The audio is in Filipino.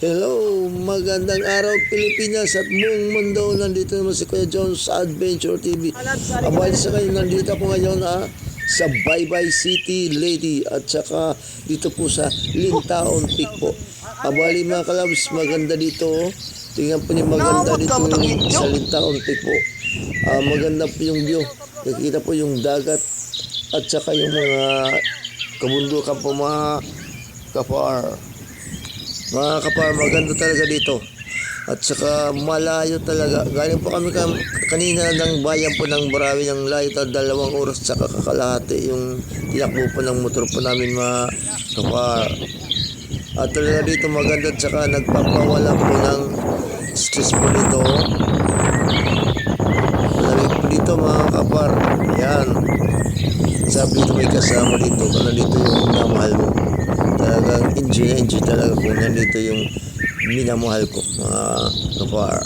Hello, magandang araw Pilipinas at buong mundo. Nandito naman si Kuya John sa Adventure TV. Abali sa kayo, nandito po ngayon sa Baybay City Lady at saka dito po sa Lintaon Peak po. Abali mga kalabs, maganda dito. Tingnan po niyo, maganda dito sa Lintaon Peak po. Maganda po yung view. Nakikita po yung dagat at saka yung mga kabundukan po mga kapar. Mga kapar, maganda talaga dito. At saka malayo talaga. Galing po kami kanina ng bayan po ng Barawi ng layo na 2 oras saka kakalahati yung tinakbo po ng motor po namin mga kapar. At talaga dito maganda at saka nagpapawala po ng stress po dito. Malamig po dito mga kapar. Yan. Sabi dito may kasama dito. Kung nandito yung namahal mo. Talagang enjoy na enjoy talaga kung nandito yung minamahal ko mga kapar.